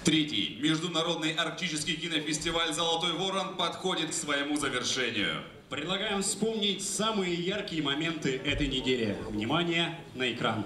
Третий международный арктический кинофестиваль «Золотой ворон» подходит к своему завершению. Предлагаем вспомнить самые яркие моменты этой недели. Внимание на экран.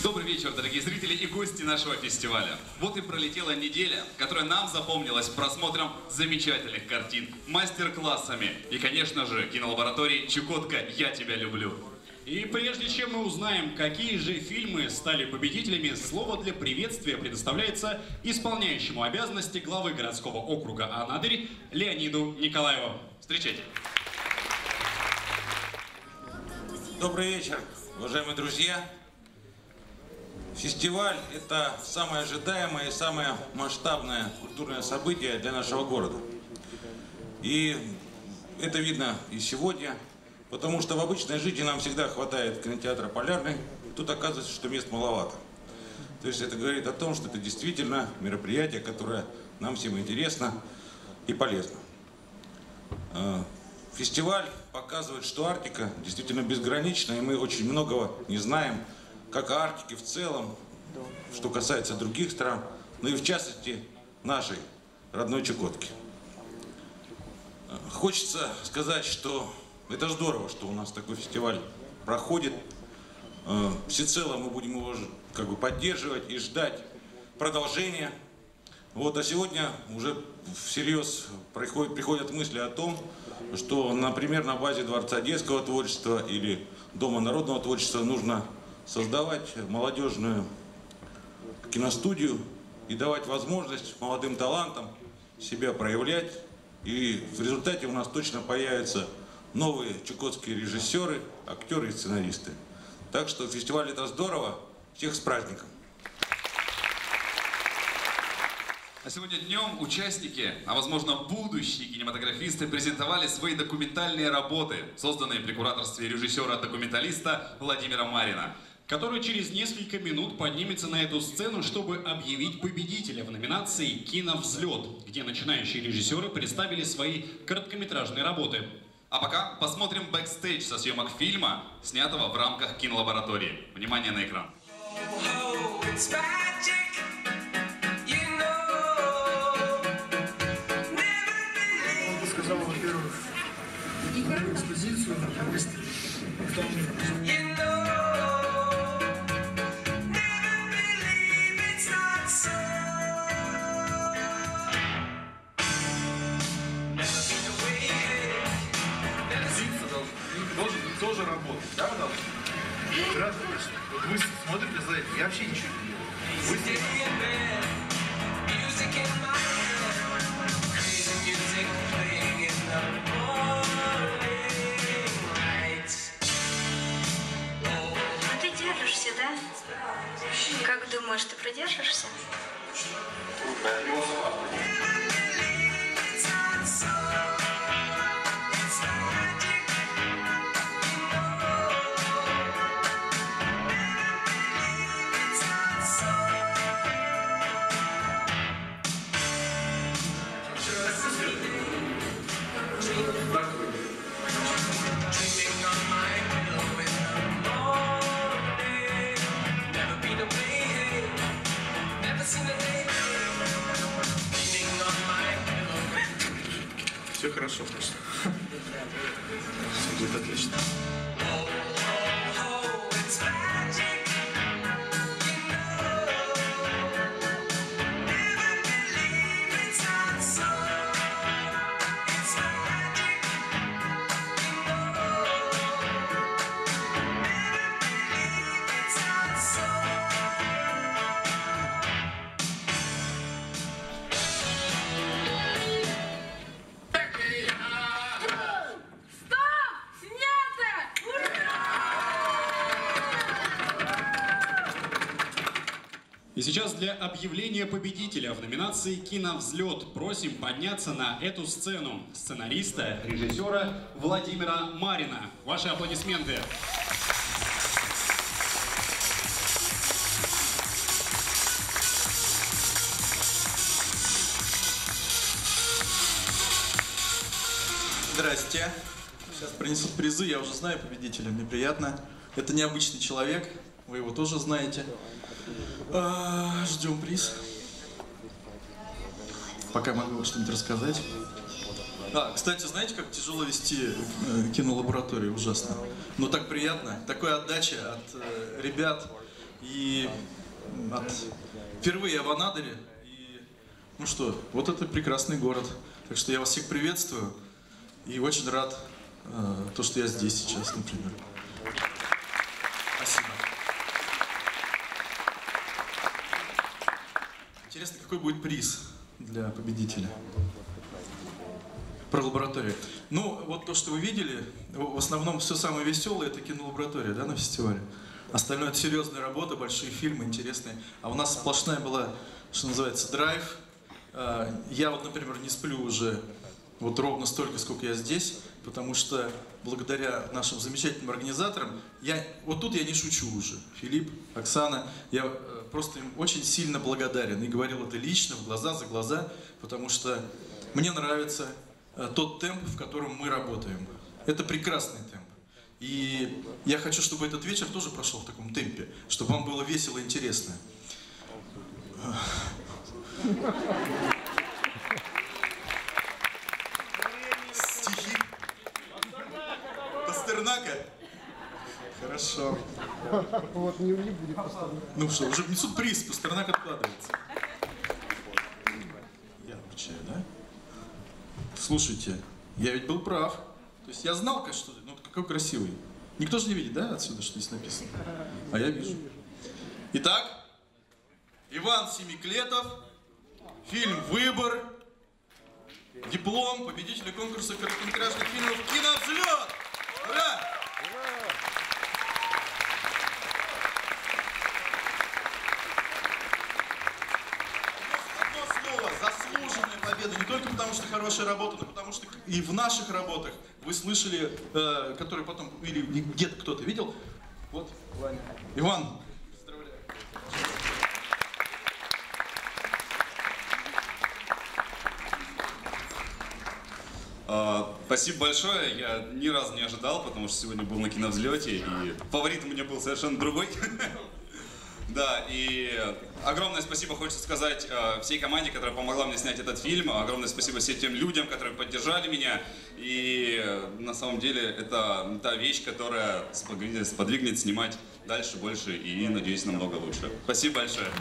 Добрый вечер, дорогие зрители и гости нашего фестиваля. Вот и пролетела неделя, которая нам запомнилась просмотром замечательных картин, мастер-классами и, конечно же, кинолабораторией «Чукотка. Я тебя люблю». И прежде чем мы узнаем, какие же фильмы стали победителями, слово для приветствия предоставляется исполняющему обязанности главы городского округа Анадырь Леониду Николаеву. Встречайте. Добрый вечер, уважаемые друзья. Фестиваль – это самое ожидаемое и самое масштабное культурное событие для нашего города. И это видно и сегодня, потому что в обычной жизни нам всегда хватает кинотеатра «Полярный», тут оказывается, что мест маловато. То есть это говорит о том, что это действительно мероприятие, которое нам всем интересно и полезно. Фестиваль показывает, что Арктика действительно безгранична, и мы очень многого не знаем, как о Арктике в целом, что касается других стран, но и в частности нашей родной Чукотки. Хочется сказать, что это здорово, что у нас такой фестиваль проходит. Всецело мы будем его поддерживать и ждать продолжения. Вот, а сегодня уже всерьез приходят мысли о том, что, например, на базе Дворца детского творчества или Дома народного творчества нужно создавать молодежную киностудию и давать возможность молодым талантам себя проявлять. И в результате у нас точно появятся новые чукотские режиссеры, актеры и сценаристы. Так что фестиваль это здорово. Всех с праздником! А сегодня днем участники, а возможно будущие кинематографисты презентовали свои документальные работы, созданные при кураторстве режиссера-документалиста Владимира Марина, который через несколько минут поднимется на эту сцену, чтобы объявить победителя в номинации «Киновзлет», где начинающие режиссеры представили свои короткометражные работы. А пока посмотрим бэкстейдж со съемок фильма, снятого в рамках кинолаборатории. Внимание на экран. Он сказал, во-первых, экспозицию на выставке. Должен тоже работать, да, вы должны? Раз, вот вы смотрите за это, я вообще ничего не делаю. А ты держишься, да? Как думаешь, ты продержишься? Все хорошо просто. Все будет отлично. сейчас для объявления победителя в номинации «Киновзлет» просим подняться на эту сцену сценариста, режиссера Владимира Марина. Ваши аплодисменты. Здрасте. Сейчас принесут призы, я уже знаю победителя, мне приятно. Это необычный человек, вы его тоже знаете. Ждем приз. Пока могу что-нибудь рассказать. Кстати, знаете, как тяжело вести кинолабораторию? Ужасно. Но так приятно. Такая отдача от ребят. И впервые я в Анадыре. И, ну что, вот это прекрасный город. Так что я вас всех приветствую. И очень рад, то, что я здесь сейчас, например. Спасибо. Интересно, какой будет приз для победителя? Про лабораторию. Ну, вот то, что вы видели, в основном все самое веселое — это кинолаборатория, да, на фестивале. Остальное — это серьезная работа, большие фильмы, интересные. А у нас сплошная была, что называется, драйв. Я вот, например, не сплю уже вот ровно столько, сколько я здесь, потому что благодаря нашим замечательным организаторам, вот тут я не шучу уже, Филипп, Оксана, я просто им очень сильно благодарен и говорил это лично, в глаза за глаза, потому что мне нравится тот темп, в котором мы работаем. Это прекрасный темп. И я хочу, чтобы этот вечер тоже прошел в таком темпе, чтобы вам было весело и интересно. Стихи Пастернака? Хорошо. Вот, не будет Пастернака. Ну что, уже внесут приз, Пастернак откладывается. Я отвечаю, да? Слушайте, я ведь был прав. То есть я знал, что... Ну, какой красивый. Никто же не видит, да, отсюда, что здесь написано? А я вижу. Итак, Иван Семиклетов, фильм «Выбор», диплом победителя конкурса короткометражных фильмов «Киновзлет». Ура! Одно слово, заслуженная победа, не только потому, что хорошая работа, но потому что и в наших работах вы слышали, которые потом, или где-то кто-то видел, вот, Ваня. Иван, поздравляю. Спасибо большое. Я ни разу не ожидал, потому что сегодня был на киновзлете, и фаворитом у меня был совершенно другой. Да, и огромное спасибо хочется сказать всей команде, которая помогла мне снять этот фильм. Огромное спасибо всем тем людям, которые поддержали меня. И на самом деле это та вещь, которая сподвигнет снимать дальше, больше и, надеюсь, намного лучше. Спасибо большое.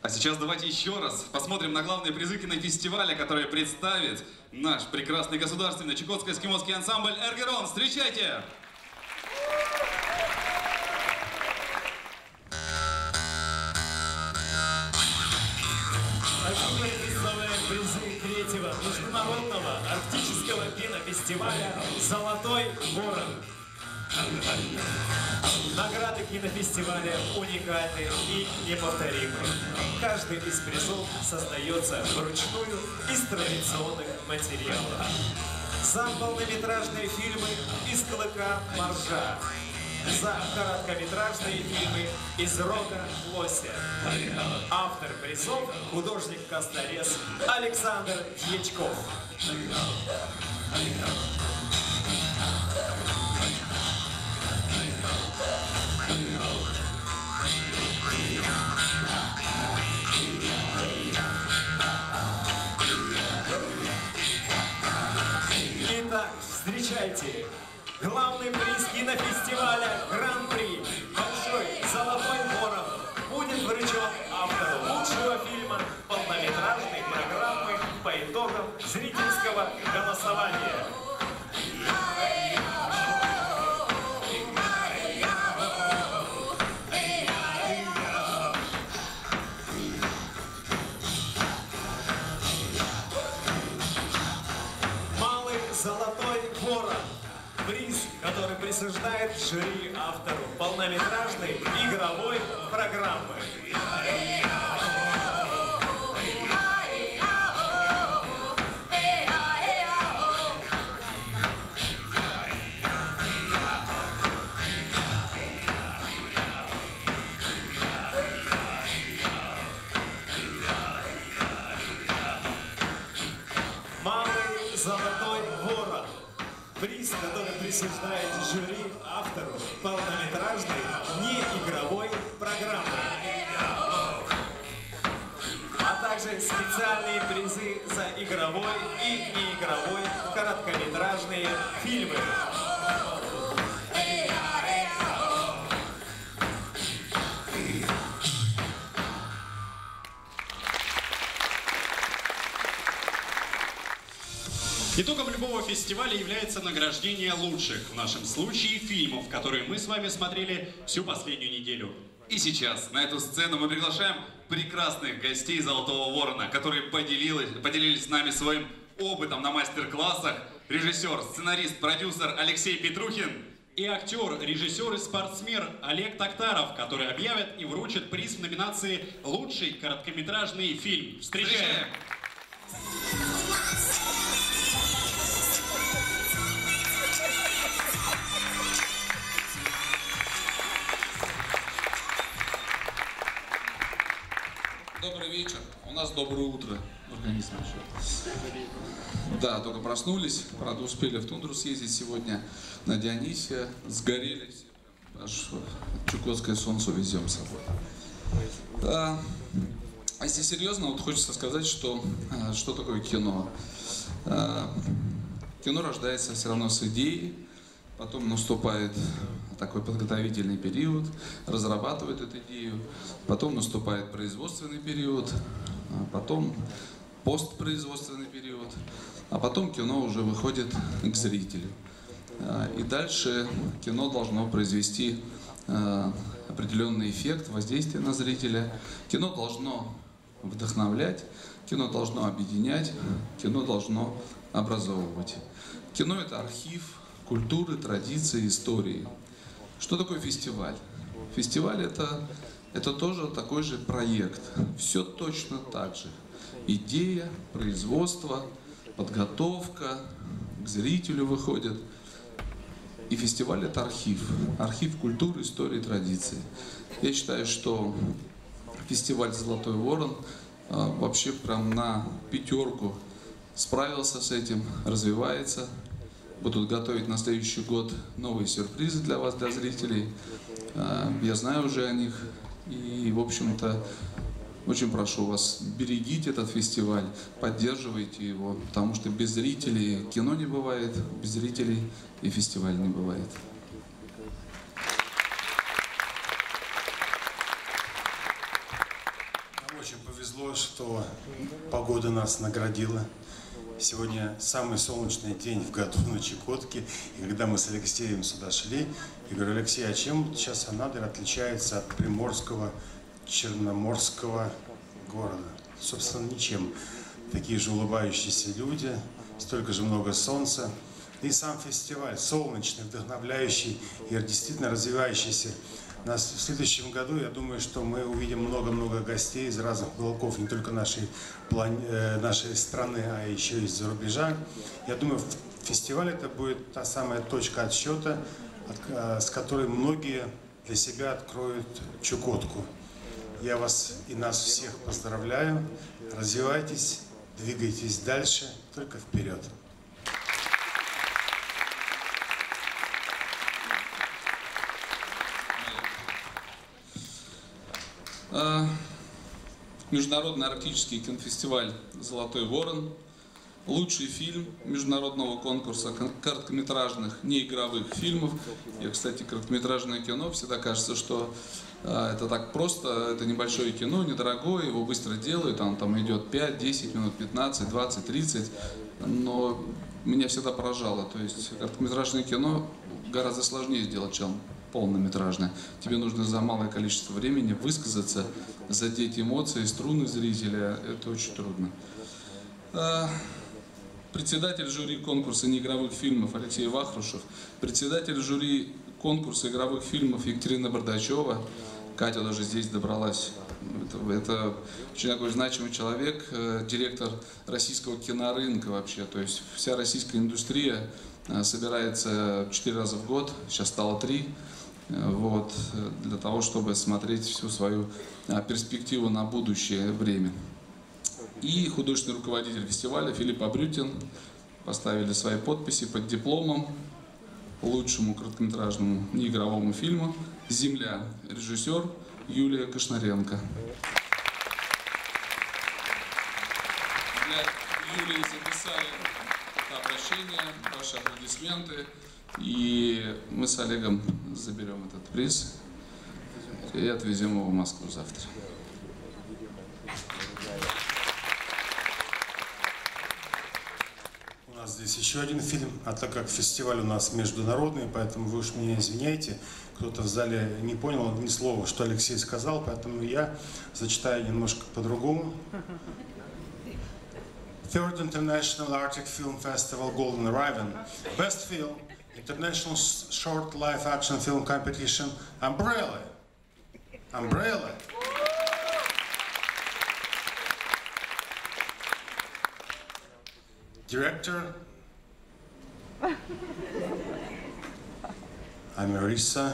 А сейчас давайте еще раз посмотрим на главные призы кинофестиваля, которые представит наш прекрасный государственный Чукотско-эскимосский ансамбль «Эргерон». Встречайте! Представляем призы третьего международного арктического кинофестиваля «Золотой ворон». Награды кинофестиваля уникальны и неповторимы. Каждый из призов создается вручную из традиционных материалов. За полнометражные фильмы из клыка моржа. За короткометражные фильмы из рога лося. Автор призов – художник-косторез Александр Дьячков. Итак, встречайте, главный приз кинофестиваля Гран-при «Большой золотой ворон» будет вручен автору лучшего фильма полнометражной программы по итогам зрительского голосования. Золотой ворон. Приз который присуждает жюри автору полнометражной игровой программы. «Золотой ворон». Приз, который присуждает жюри автору полнометражной неигровой программы. А также специальные призы за игровой и неигровой короткометражные фильмы. Итогом любого фестиваля является награждение лучших, в нашем случае, фильмов, которые мы с вами смотрели всю последнюю неделю. И сейчас на эту сцену мы приглашаем прекрасных гостей «Золотого ворона», которые поделились с нами своим опытом на мастер-классах. Режиссер, сценарист, продюсер Алексей Петрухин. И актер, режиссер и спортсмен Олег Токтаров, который объявит и вручит приз в номинации «Лучший короткометражный фильм». Встречаем! Добрый вечер. У нас доброе утро в организме еще. Да, только проснулись. Правда, успели в тундру съездить сегодня на Дионисия. Сгорели все. Аж чукотское солнце везем с собой. А если серьезно, вот хочется сказать, что такое кино. Кино рождается все равно с идеей. Потом наступает такой подготовительный период, разрабатывают эту идею, потом наступает производственный период, потом постпроизводственный период, а потом кино уже выходит к зрителю. И дальше кино должно произвести определенный эффект, воздействие на зрителя. Кино должно вдохновлять, кино должно объединять, кино должно образовывать. Кино — это архив культуры, традиции, истории. Что такое фестиваль? Фестиваль это тоже такой же проект. Все точно так же. Идея, производство, подготовка, к зрителю выходит. И фестиваль — это архив. Архив культуры, истории, традиции. Я считаю, что фестиваль «Золотой ворон» вообще прям на 5 справился с этим, развивается. Будут готовить на следующий год новые сюрпризы для вас, для зрителей. Я знаю уже о них. И, в общем-то, очень прошу вас, берегите этот фестиваль, поддерживайте его, потому что без зрителей кино не бывает, без зрителей и фестиваль не бывает. Нам очень повезло, что погода нас наградила. Сегодня самый солнечный день в году на Чукотке. И когда мы с Алексеем сюда шли, я говорю: Алексей, а чем сейчас Анадырь отличается от приморского, черноморского города? Собственно, ничем. Такие же улыбающиеся люди, столько же много солнца. И сам фестиваль солнечный, вдохновляющий и действительно развивающийся. В следующем году, я думаю, что мы увидим много-много гостей из разных уголков, не только нашей страны, а еще и из-за рубежа. Я думаю, фестиваль это будет та самая точка отсчета, с которой многие для себя откроют Чукотку. Я вас и нас всех поздравляю. Развивайтесь, двигайтесь дальше, только вперед. Международный арктический кинофестиваль «Золотой ворон». Лучший фильм международного конкурса короткометражных неигровых фильмов. И, кстати, короткометражное кино, всегда кажется, что это так просто, это небольшое кино, недорогое, его быстро делают, там идет 5, 10 минут, 15, 20, 30. Но меня всегда поражало, то есть короткометражное кино гораздо сложнее сделать, чем полнометражное. Тебе нужно за малое количество времени высказаться, задеть эмоции, струны зрителя. Это очень трудно. председатель жюри конкурса неигровых фильмов Алексей Вахрушев, председатель жюри конкурса игровых фильмов Екатерина Бардачева. Катя даже здесь добралась. Это очень такой значимый человек, директор российского кинорынка вообще. То есть вся российская индустрия собирается 4 раза в год, сейчас стало 3, вот, для того, чтобы смотреть всю свою перспективу на будущее время. И художественный руководитель фестиваля Филипп Абрютин поставили свои подписи под дипломом лучшему короткометражному неигровому фильму «Земля», режиссер Юлия Кошнаренко. Для Юлии записали это обращение, ваши аплодисменты, и мы с Олегом заберем этот приз и отвезем его в Москву завтра. У нас здесь еще один фильм, а так как фестиваль у нас международный, поэтому вы уж меня извиняйте, кто-то в зале не понял ни слова, что Алексей сказал, поэтому я зачитаю немножко по-другому. Third International Arctic Film Festival Golden Raven. Best Film, International Short Live Action Film Competition, Umbrella. Umbrella. Director, Amerisa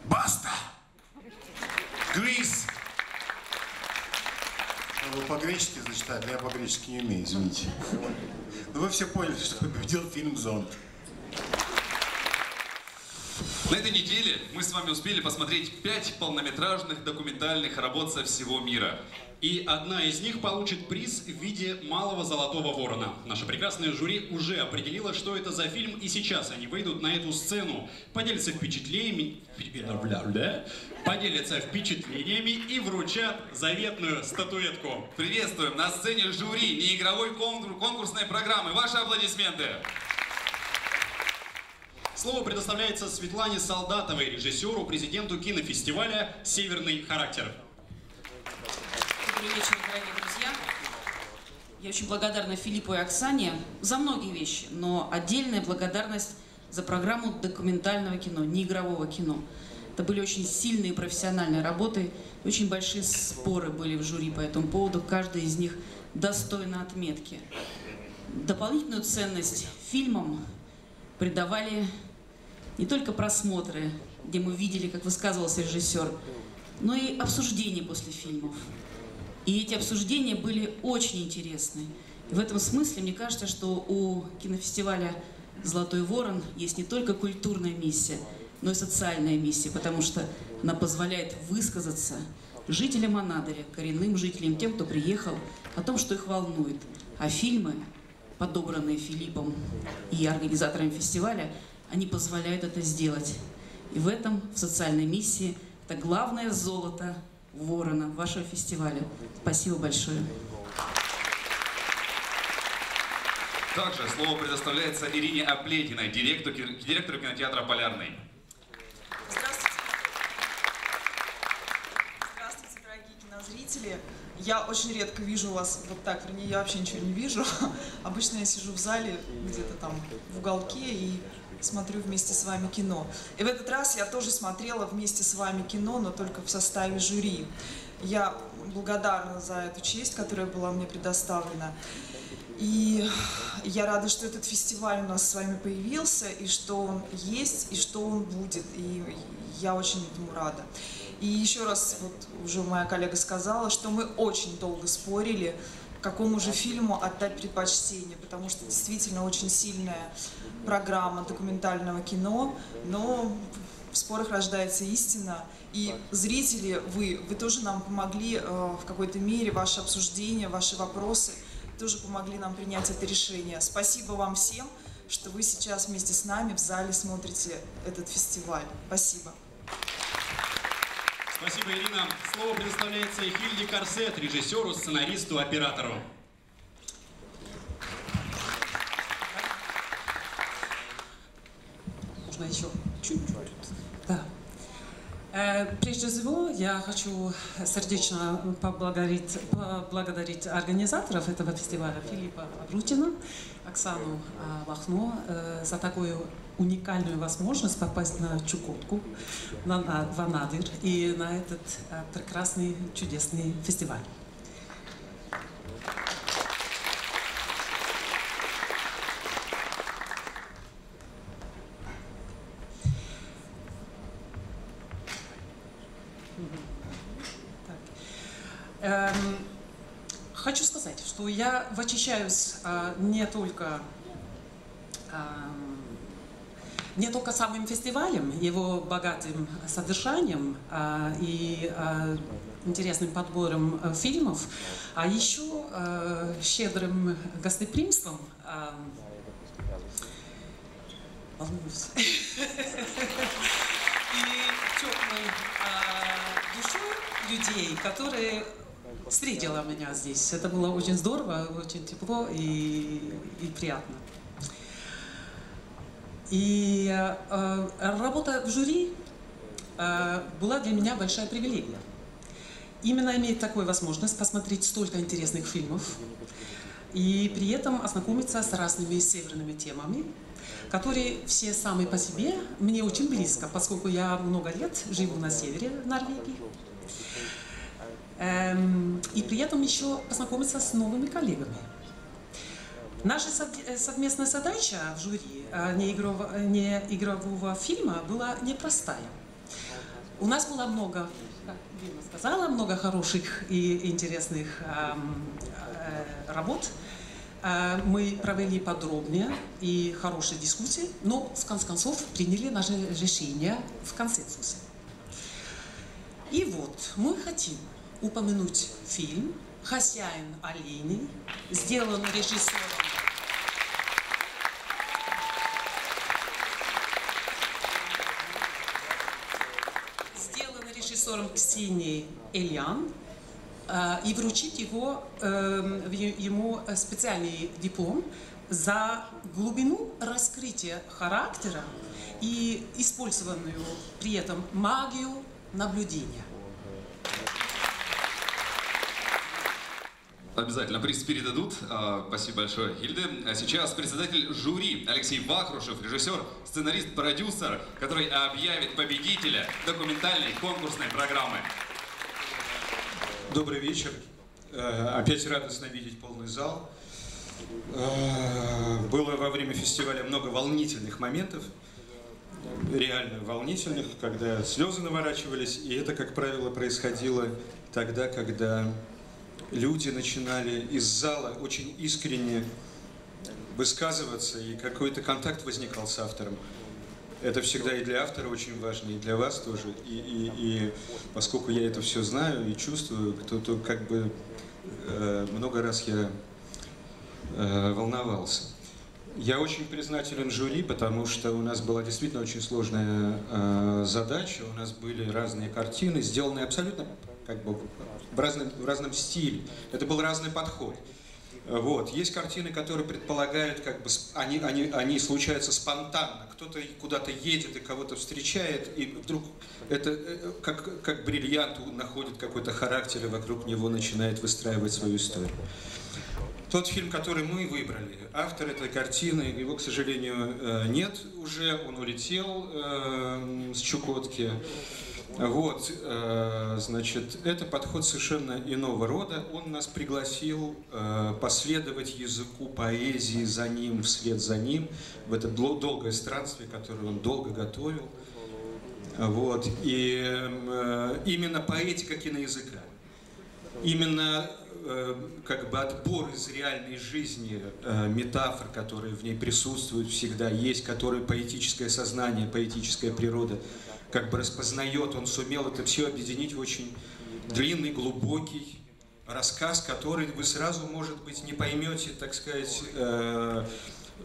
Basta. Greece. Вы по-гречески зачитали, но я по-гречески не умею, извините. Но вы все поняли, что победил фильм «Зонд». На этой неделе мы с вами успели посмотреть 5 полнометражных документальных работ со всего мира. И одна из них получит приз в виде малого золотого ворона. Наше прекрасное жюри уже определило, что это за фильм, и сейчас они выйдут на эту сцену, поделятся впечатлениями и вручат заветную статуэтку. Приветствуем на сцене жюри неигровой конкурсной программы. Ваши аплодисменты. Слово предоставляется Светлане Солдатовой, режиссеру, президенту кинофестиваля «Северный характер». Добрый вечер, дорогие друзья. Я очень благодарна Филиппу и Оксане за многие вещи, но отдельная благодарность за программу документального кино, неигрового кино. Это были очень сильные профессиональные работы, очень большие споры были в жюри по этому поводу, каждая из них достойна отметки. Дополнительную ценность фильмам придавали не только просмотры, где мы видели, как высказывался режиссер, но и обсуждения после фильмов. И эти обсуждения были очень интересны. И в этом смысле мне кажется, что у кинофестиваля «Золотой ворон» есть не только культурная миссия, но и социальная миссия, потому что она позволяет высказаться жителям Анадыря, коренным жителям, тем, кто приехал, о том, что их волнует. А фильмы, подобранные Филиппом и организаторами фестиваля, они позволяют это сделать. И в этом, в социальной миссии, это главное золото ворона вашего фестиваля. Спасибо большое. Также слово предоставляется Ирине Аплетиной, директору кинотеатра «Полярный». Здравствуйте. Здравствуйте, дорогие кинозрители. Я очень редко вижу вас вот так, вернее, я вообще ничего не вижу. Обычно я сижу в зале, где-то там в уголке и смотрю вместе с вами кино. И в этот раз я тоже смотрела вместе с вами кино, но только в составе жюри. Я благодарна за эту честь, которая была мне предоставлена. И я рада, что этот фестиваль у нас с вами появился, и что он есть, и что он будет. И я очень этому рада. И еще раз, вот уже моя коллега сказала, что мы очень долго спорили, какому же фильму отдать предпочтение, потому что действительно очень сильная программа документального кино, но в спорах рождается истина. И зрители, вы тоже нам помогли в какой-то мере, ваши обсуждения, ваши вопросы тоже помогли нам принять это решение. Спасибо вам всем, что вы сейчас вместе с нами в зале смотрите этот фестиваль. Спасибо. Спасибо, Ирина. Слово предоставляется Хильде Корсет, режиссеру, сценаристу, оператору. Можно еще чуть-чуть. Да. Прежде всего, я хочу сердечно поблагодарить организаторов этого фестиваля Филиппа Абрутина, Оксану Лахно за такую уникальную возможность попасть на Чукотку, в Анадырь и на этот прекрасный, чудесный фестиваль. Хочу сказать, что я восхищаюсь не только самим фестивалем, его богатым содержанием и интересным подбором фильмов, а еще щедрым гостеприимством, и теплой душой людей, которые встретила меня здесь. Это было очень здорово, очень тепло и приятно. И работа в жюри была для меня большая привилегия. Именно иметь такую возможность посмотреть столько интересных фильмов и при этом ознакомиться с разными северными темами, которые все сами по себе мне очень близко, поскольку я много лет живу на севере Норвегии. И при этом еще познакомиться с новыми коллегами. Наша совместная задача в жюри неигрового фильма была непростая. У нас было много, как Дина сказала, много хороших и интересных работ. Мы провели подробные и хорошие дискуссии, но в конце концов приняли наше решение в консенсусе. И вот мы хотим упомянуть фильм «Хозяин оленей», сделан режиссером Ксенией Эльян, и вручить ему специальный диплом за глубину раскрытия характера и использованную при этом магию наблюдения. Обязательно приз передадут. Спасибо большое, Хильде. А сейчас председатель жюри Алексей Вахрушев, режиссер, сценарист, продюсер, который объявит победителя документальной конкурсной программы. Добрый вечер. Опять радостно видеть полный зал. Было во время фестиваля много волнительных моментов, реально волнительных, когда слезы наворачивались, и это, как правило, происходило тогда, когда люди начинали из зала очень искренне высказываться, и какой-то контакт возникал с автором. Это всегда и для автора очень важно, и для вас тоже. И поскольку я это все знаю и чувствую, то как бы много раз я волновался. Я очень признателен жюри, потому что у нас была действительно очень сложная задача. У нас были разные картины, сделанные абсолютно как бы в разном стиле. Это был разный подход. Вот. Есть картины, которые предполагают, как бы, они случаются спонтанно. Кто-то куда-то едет и кого-то встречает, и вдруг это как бриллиант находит какой-то характер, и вокруг него начинает выстраивать свою историю. Тот фильм, который мы выбрали, автор этой картины, его, к сожалению, нет уже, он улетел с Чукотки. Вот, значит, это подход совершенно иного рода. Он нас пригласил последовать языку поэзии за ним, вслед за ним, в это долгое странствие, которое он долго готовил. Вот, и именно поэтика киноязыка, именно как бы отбор из реальной жизни метафор, которые в ней присутствуют всегда, есть, которые поэтическое сознание, поэтическая природа как бы распознает, он сумел это все объединить в очень длинный, глубокий рассказ, который вы сразу, может быть, не поймете, так сказать,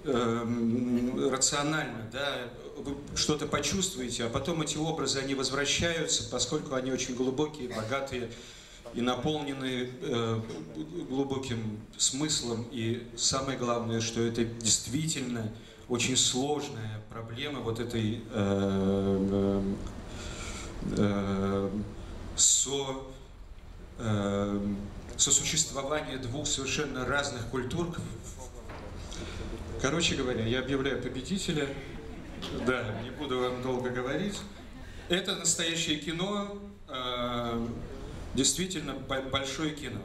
рационально, да, вы что-то почувствуете, а потом эти образы, они возвращаются, поскольку они очень глубокие, богатые и наполнены глубоким смыслом, и самое главное, что это действительно очень сложная проблема вот этой сосуществование двух совершенно разных культур. Короче говоря, я объявляю победителя. Да, не буду вам долго говорить. Это настоящее кино, действительно большое кино,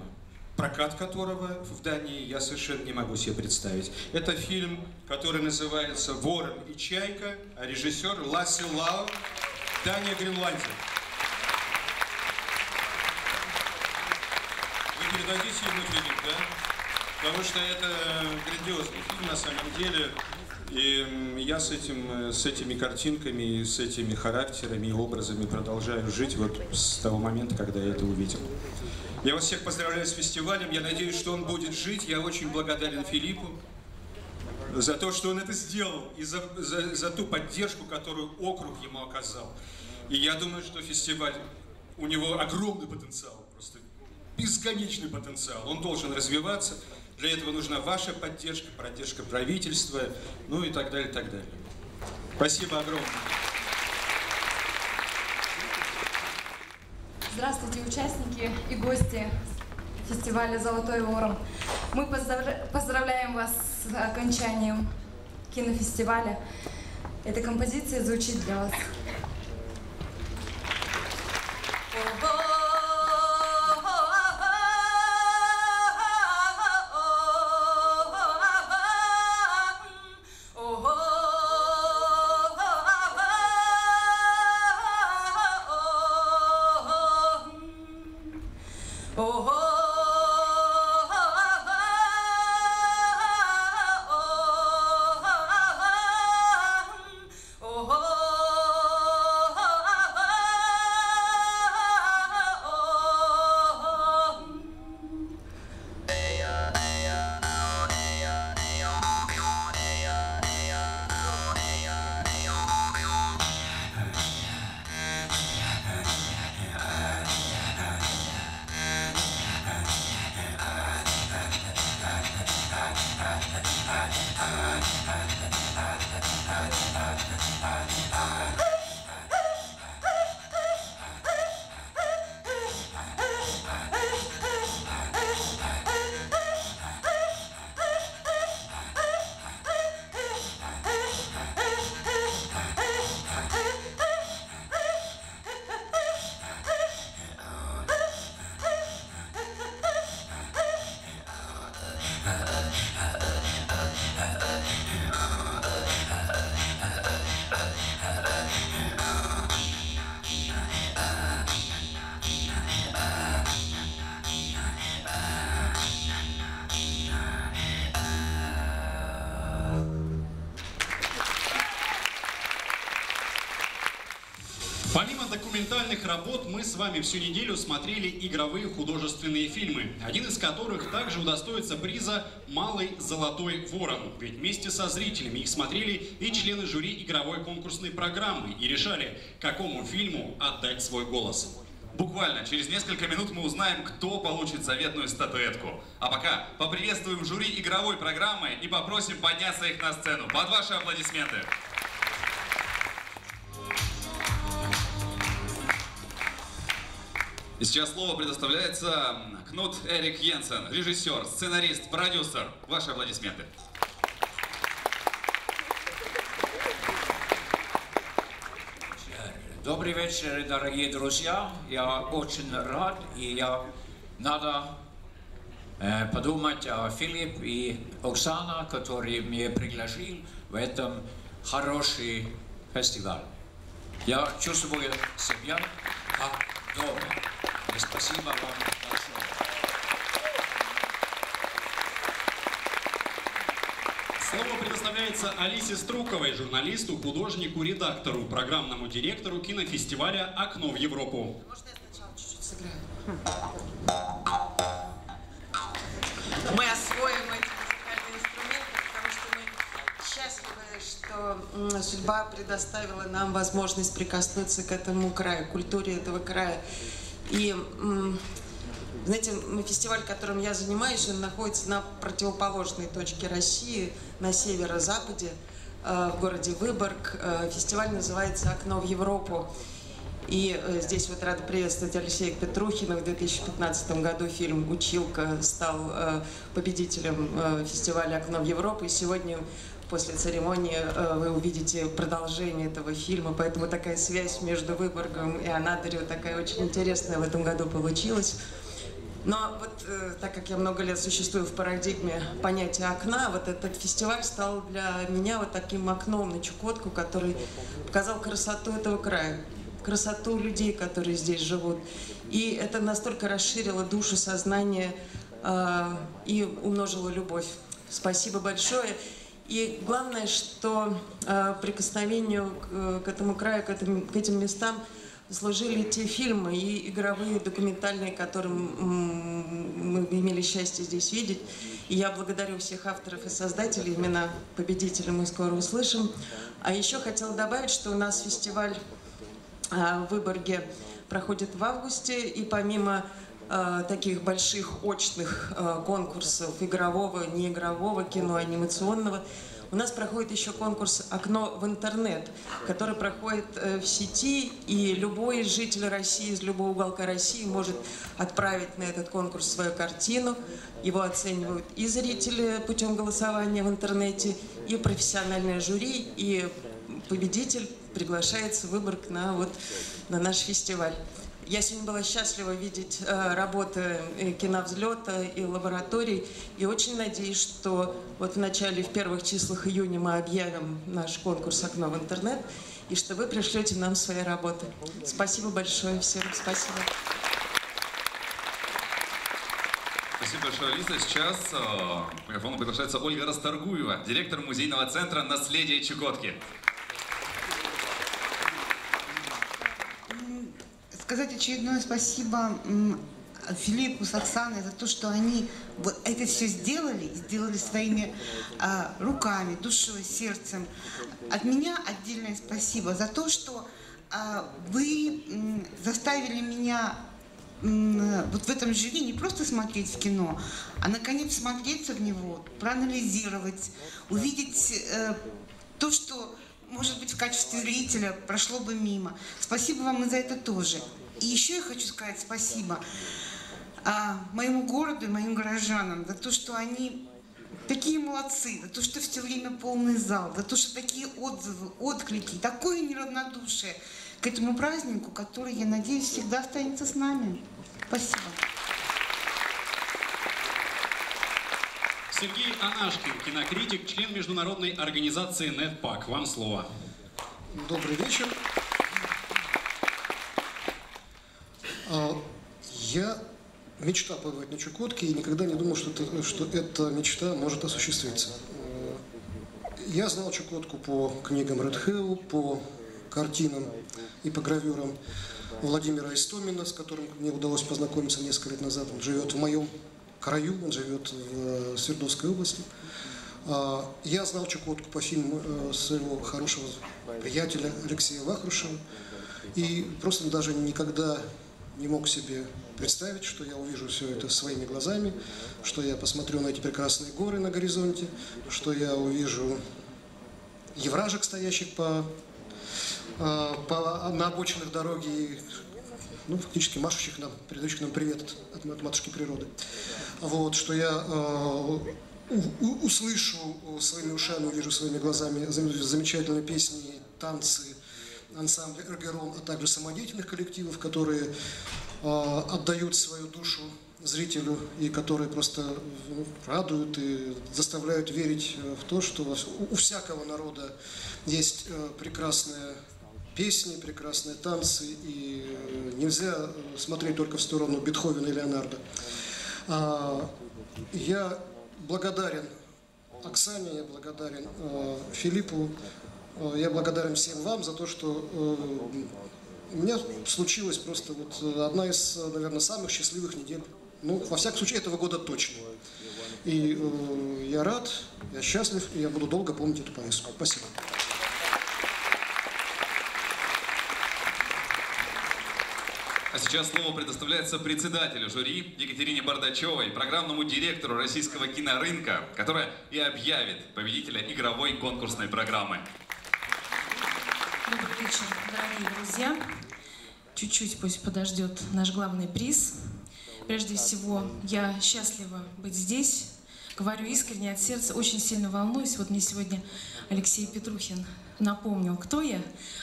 прокат которого в Дании я совершенно не могу себе представить. Это фильм, который называется «Ворон и чайка», а режиссер Лассе Лау, Дания, Гренландия. Вы передадите ему, Филипп, да? Потому что это грандиозный фильм на самом деле. И я с этими картинками, с этими характерами и образами продолжаю жить вот с того момента, когда я это увидел. Я вас всех поздравляю с фестивалем. Я надеюсь, что он будет жить. Я очень благодарен Филиппу за то, что он это сделал, и за ту поддержку, которую округ ему оказал. И я думаю, что фестиваль, у него огромный потенциал, просто бесконечный потенциал. Он должен развиваться. Для этого нужна ваша поддержка, поддержка правительства, ну и так далее, и так далее. Спасибо огромное. Здравствуйте, участники и гости фестиваля «Золотой ворон». Мы поздравляем вас с окончанием кинофестиваля. Эта композиция звучит для вас. Помимо документальных работ, мы с вами всю неделю смотрели игровые художественные фильмы, один из которых также удостоится приза «Малый золотой ворон». Ведь вместе со зрителями их смотрели и члены жюри игровой конкурсной программы и решали, какому фильму отдать свой голос. Буквально через несколько минут мы узнаем, кто получит заветную статуэтку. А пока поприветствуем жюри игровой программы и попросим подняться их на сцену. Под ваши аплодисменты. И сейчас слово предоставляется Кнут Эрик Йенсен, режиссер, сценарист, продюсер. Ваши аплодисменты. Добрый вечер, дорогие друзья. Я очень рад, и надо подумать о Филипп и Оксана, которые меня пригласили в этом хороший фестиваль. Я чувствую себя как дома. И спасибо вам большое. Слово предоставляется Алисе Струковой, журналисту, художнику, редактору, программному директору кинофестиваля «Окно в Европу». Можно я сначала чуть-чуть сыграю? Мы освоим эти музыкальные инструменты, потому что мы счастливы, что судьба предоставила нам возможность прикоснуться к этому краю, к культуре этого края. И, знаете, фестиваль, которым я занимаюсь, он находится на противоположной точке России, на северо-западе, в городе Выборг. Фестиваль называется «Окно в Европу». И здесь вот рада приветствовать Алексея Петрухина. В 2015 году фильм «Училка» стал победителем фестиваля «Окно в Европу». И сегодня после церемонии вы увидите продолжение этого фильма. Поэтому такая связь между Выборгом и Анадырью такая очень интересная в этом году получилась. Но вот так как я много лет существую в парадигме понятия окна, вот этот фестиваль стал для меня вот таким окном на Чукотку, который показал красоту этого края, красоту людей, которые здесь живут. И это настолько расширило душу, сознание и умножило любовь. Спасибо большое. И главное, что прикосновению к этому краю, к этим местам служили те фильмы и игровые, документальные, которые мы имели счастье здесь видеть. И я благодарю всех авторов и создателей, имена победителей мы скоро услышим. А еще хотела добавить, что у нас фестиваль в Выборге проходит в августе, и помимо таких больших очных конкурсов игрового, неигрового кино, анимационного, у нас проходит еще конкурс «Окно в интернет», который проходит в сети, и любой житель России из любого уголка России может отправить на этот конкурс свою картину. Его оценивают и зрители путем голосования в интернете, и профессиональное жюри, и победитель приглашается в Выборг на наш фестиваль. Я сегодня была счастлива видеть работы киновзлета и лабораторий, и очень надеюсь, что вот в первых числах июня мы объявим наш конкурс «Окно в интернет», и что вы пришлете нам свои работы. Спасибо большое всем. Спасибо. Спасибо большое, Алиса. Сейчас к микрофону приглашается Ольга Расторгуева, директор музейного центра «Наследие Чукотки». Сказать очередное спасибо Филиппу с Оксаной за то, что они вот это все сделали своими руками, душой, сердцем. От меня отдельное спасибо за то, что вы заставили меня вот в этом жюри не просто смотреть в кино, а наконец смотреться в него, проанализировать, увидеть то, что, может быть, в качестве зрителя прошло бы мимо. Спасибо вам и за это тоже. И еще я хочу сказать спасибо моему городу и моим горожанам за то, что они такие молодцы, за то, что все время полный зал, за то, что такие отзывы, отклики, такое неравнодушие к этому празднику, который, я надеюсь, всегда останется с нами. Спасибо. Сергей Анашкин, кинокритик, член международной организации «Нетпак». Вам слово. Добрый вечер. Я мечтал побывать на Чукотке и никогда не думал, что эта мечта может осуществиться. Я знал Чукотку по книгам Red Hill, по картинам и по гравюрам Владимира Истомина, с которым мне удалось познакомиться несколько лет назад. Он живет в моем краю, он живет в Свердловской области. Я знал Чукотку по фильму своего хорошего приятеля Алексея Вахрушева. И просто даже никогда не мог себе представить, что я увижу все это своими глазами, что я посмотрю на эти прекрасные горы на горизонте, что я увижу евражек, стоящих на обочинах дороги, фактически машущих нам, передающих нам привет от матушки природы. Вот, что я услышу своими ушами, увижу своими глазами замечательные песни, танцы, ансамбля «Эргерон», а также самодеятельных коллективов, которые отдают свою душу зрителю и которые просто радуют и заставляют верить в то, что у всякого народа есть прекрасные песни, прекрасные танцы, и нельзя смотреть только в сторону Бетховена и Леонардо. Я благодарен Оксане, я благодарен Филиппу, я благодарен всем вам за то, что у меня случилась просто одна из, наверное, самых счастливых недель. Во всяком случае, этого года точно. И я рад, я счастлив, и я буду долго помнить эту поездку. Спасибо. А сейчас слово предоставляется председателю жюри Екатерине Бардачевой, программному директору российского кинорынка, которая и объявит победителя игровой конкурсной программы. Добрый вечер, дорогие друзья. чуть-чуть пусть подождет наш главный приз. Прежде всего, я счастлива быть здесь. Говорю искренне, от сердца, очень сильно волнуюсь. Вот мне сегодня Алексей Петрухин напомнил, кто я,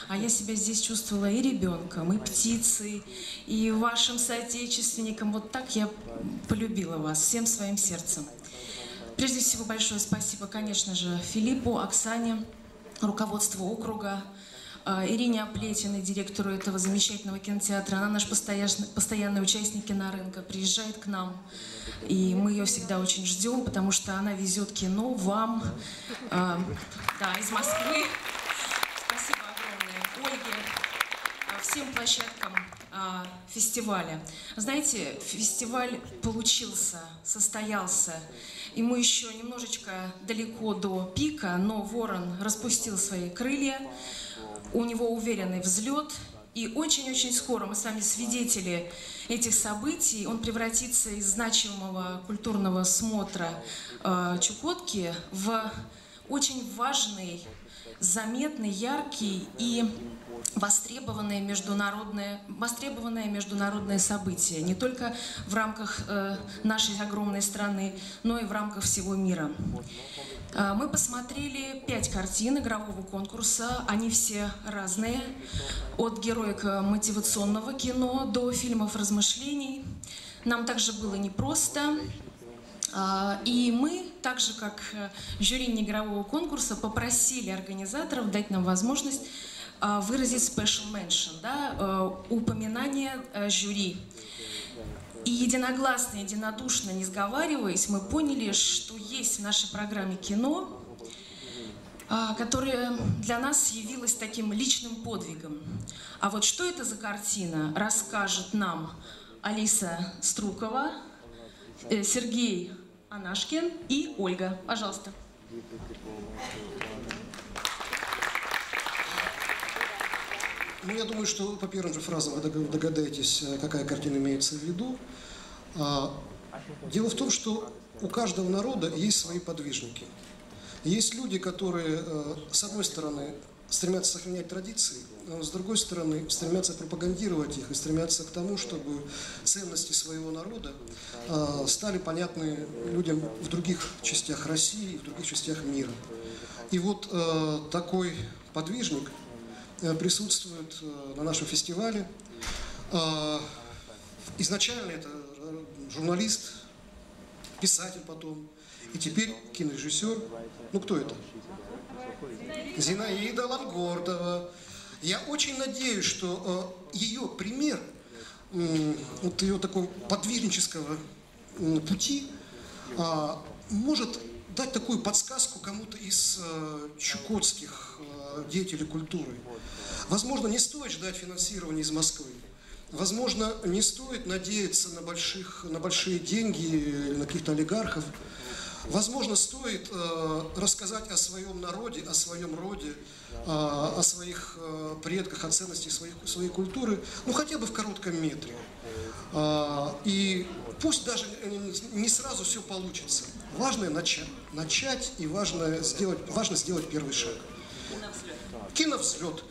а я себя здесь чувствовала и ребенком, и птицей, и вашим соотечественником. Вот так я полюбила вас всем своим сердцем. Прежде всего, большое спасибо, конечно же, Филиппу, Оксане, руководству округа, Ирине Оплетиной, директору этого замечательного кинотеатра. Она наш постоянный участник кинорынка, приезжает к нам. И мы ее всегда очень ждем, потому что она везет кино вам, да, из Москвы. Спасибо огромное Ольге, всем площадкам фестиваля. Знаете, фестиваль получился, состоялся. Ему еще немножечко далеко до пика, но ворон распустил свои крылья. У него уверенный взлет, и очень-очень скоро мы с вами свидетели этих событий. Он превратится из значимого культурного смотра Чукотки в очень важный, заметный, яркий и востребованное международное событие. Не только в рамках нашей огромной страны, но и в рамках всего мира. Мы посмотрели 5 картин игрового конкурса. Они все разные. От героико-мотивационного кино до фильмов размышлений. Нам также было непросто. И мы, так же как жюри неигрового конкурса, попросили организаторов дать нам возможность выразить special mention, да, упоминание жюри. И единогласно, единодушно, не сговариваясь, мы поняли, что есть в нашей программе кино, которое для нас явилось таким личным подвигом. А вот что это за картина, расскажет нам Алиса Струкова, Сергей Анашкин и Ольга. Пожалуйста. Ну, я думаю, что по первым же фразам вы догадаетесь, какая картина имеется в виду. Дело в том, что у каждого народа есть свои подвижники. Есть люди, которые, с одной стороны, стремятся сохранять традиции, а с другой стороны, стремятся пропагандировать их и стремятся к тому, чтобы ценности своего народа стали понятны людям в других частях России и в других частях мира. И вот такой подвижник присутствует на нашем фестивале. Изначально это журналист, писатель потом, и теперь кинорежиссер. Ну, кто это? Зинаида Лангордова. Я очень надеюсь, что ее пример, вот ее такого подвижнического пути, может дать такую подсказку кому-то из чукотских деятелей культуры. Возможно, не стоит ждать финансирования из Москвы. Возможно, не стоит надеяться на большие деньги, на каких-то олигархов. Возможно, стоит рассказать о своем народе, о своем роде, о своих предках, о ценностях своей культуры, ну хотя бы в коротком метре. И пусть даже не сразу все получится. Важно начать и важно сделать первый шаг. Киновзлет.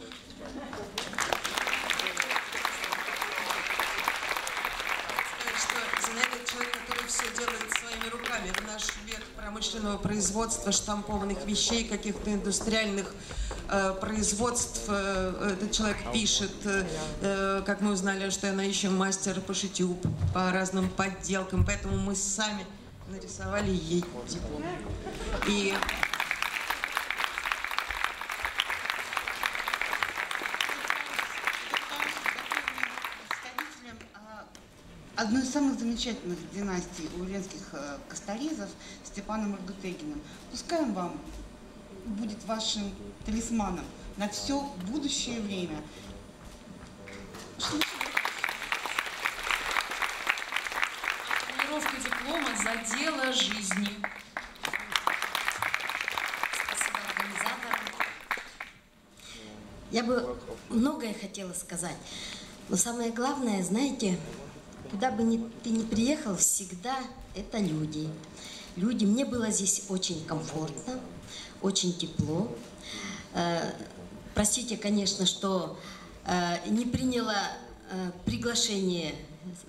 Человек, который все делает своими руками. В наш век промышленного производства, штампованных вещей, каких-то индустриальных производств. Этот человек пишет, как мы узнали, что она еще мастер по шитью, по разным подделкам. Поэтому мы сами нарисовали ей диплом. И одной из самых замечательных династий уленских косторезов Степаном Аргутегиным. Пускай он вам будет вашим талисманом на все будущее время. Тренировка диплома за дело жизни. Спасибо организаторам. Я бы многое хотела сказать, но самое главное, знаете, куда бы ты ни приехал, всегда это люди. Люди, мне было здесь очень комфортно, очень тепло. Простите, конечно, что не приняла приглашение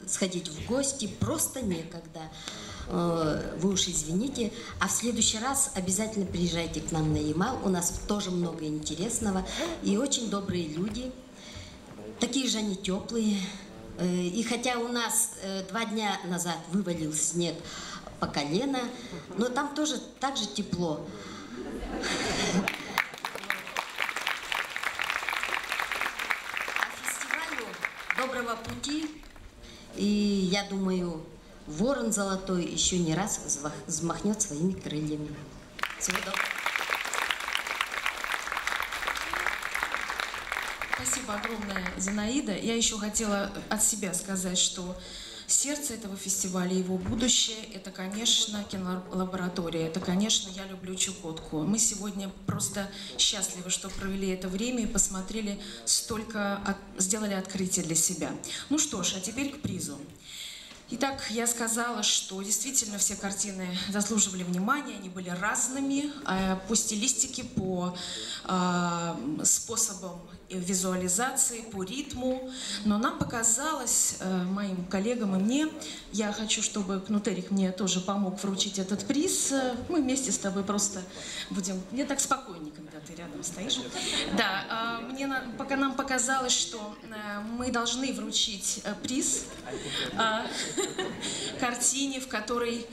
сходить в гости просто некогда. Вы уж извините. А в следующий раз обязательно приезжайте к нам на Ямал. У нас тоже много интересного. И очень добрые люди. Такие же они теплые. И хотя у нас 2 дня назад вывалил снег по колено, но там тоже так же тепло. А фестивалю доброго пути. И я думаю, ворон золотой еще не раз взмахнет своими крыльями. Всего доброго. Спасибо огромное, Зинаида. Я еще хотела от себя сказать, что сердце этого фестиваля, его будущее, это, конечно, кинолаборатория. Это, конечно, я люблю Чукотку. Мы сегодня просто счастливы, что провели это время и посмотрели столько, сделали открытие для себя. Ну что ж, а теперь к призу. Итак, я сказала, что действительно все картины заслуживали внимания, они были разными по стилистике, по способам визуализации, по ритму. Но нам показалось, моим коллегам и мне, я хочу, чтобы Кнутерик мне тоже помог вручить этот приз. Мы вместе с тобой просто будем... Мне так спокойнее, когда ты рядом стоишь. Да, пока нам показалось, что мы должны вручить приз картине, в которой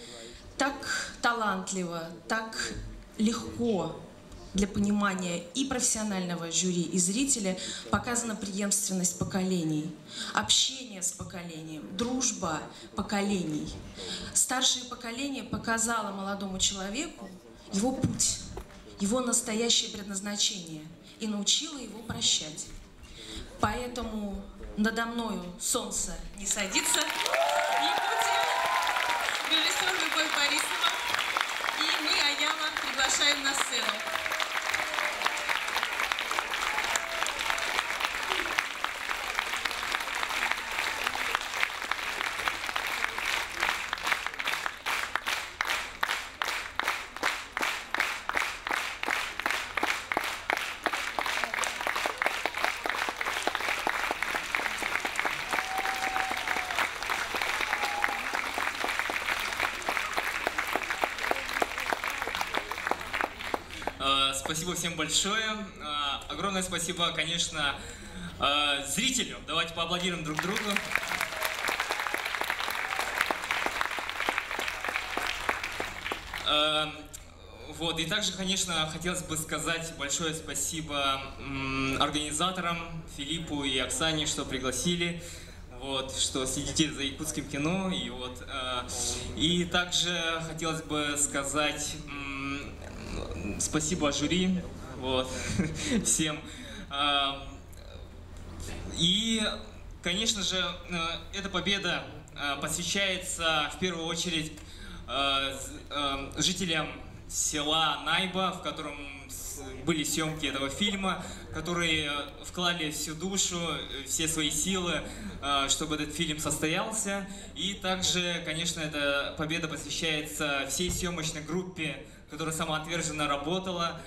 так талантливо, так легко для понимания и профессионального жюри, и зрителя показана преемственность поколений, общение с поколением, дружба поколений. Старшее поколение показало молодому человеку его путь, его настоящее предназначение и научило его прощать. Поэтому надо мною солнце не садится. Режиссер Любовь Борисова. И мы Аяма приглашаем на сцену. Спасибо всем большое. Огромное спасибо, конечно, зрителю. Давайте поаплодируем друг другу. Вот, и также, конечно, хотелось бы сказать большое спасибо организаторам, Филиппу и Оксане, что пригласили, вот, что следите за якутским кино. И, вот, и также хотелось бы сказать спасибо жюри, вот, всем. И, конечно же, эта победа посвящается в первую очередь жителям села Найба, в котором были съемки этого фильма, которые вкладывали всю душу, все свои силы, чтобы этот фильм состоялся. И также, конечно, эта победа посвящается всей съемочной группе, которая самоотверженно работала,